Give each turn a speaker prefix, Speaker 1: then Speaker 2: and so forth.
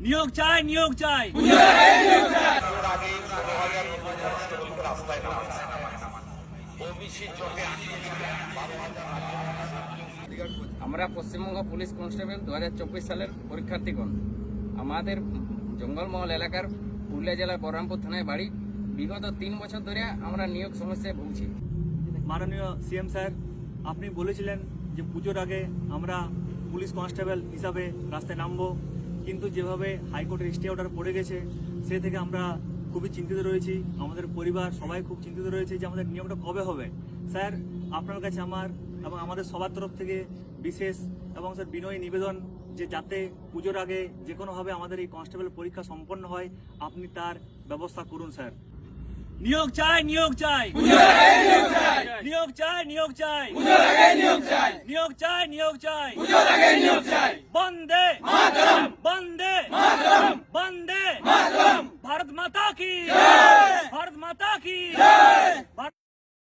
Speaker 1: নিয়োগ চাই, নিয়োগ চাই।
Speaker 2: আমরা পশ্চিমবঙ্গ পুলিশ কনস্টেবল 2024 সালের পরীক্ষার্থীগণ। আমাদের জঙ্গলমহল এলাকার পুরুলিয়া জেলার বহরমপুর থানায় বাড়ি। বিগত 3 বছর ধরে আমরা নিয়োগ সমস্যায় ভুগছি।
Speaker 1: মাননীয় সিএম স্যার, আপনি বলেছিলেন যে পুজোর আগে আমরা পুলিশ কনস্টেবল হিসাবে রাস্তায় নামবো, কিন্তু যেভাবে হাইকোর্টের স্টে অর্ডার পড়ে গেছে সে থেকে আমরা খুবই চিন্তিত রয়েছি। আমাদের পরিবার সবাই খুব চিন্তিত রয়েছে যে আমাদের নিয়োগটা কবে হবে। স্যার, আপনার কাছে আমার এবং আমাদের সবার তরফ থেকে বিশেষ এবং স্যার বিনয়ী নিবেদন যে যাতে পুজোর আগে যে কোনোভাবে আমাদের এই কনস্টেবল পরীক্ষা সম্পন্ন হয়, আপনি তার ব্যবস্থা করুন স্যার। নিয়োগ চাই, নিয়োগ চাই, নিয়োগ চাই, নিয়োগ চাই, নিয়োগ চাই, নিয়োগ চাই, বন্দে বন্দে বন্দে ভারত মাতা কি, ভারত মাতা কি।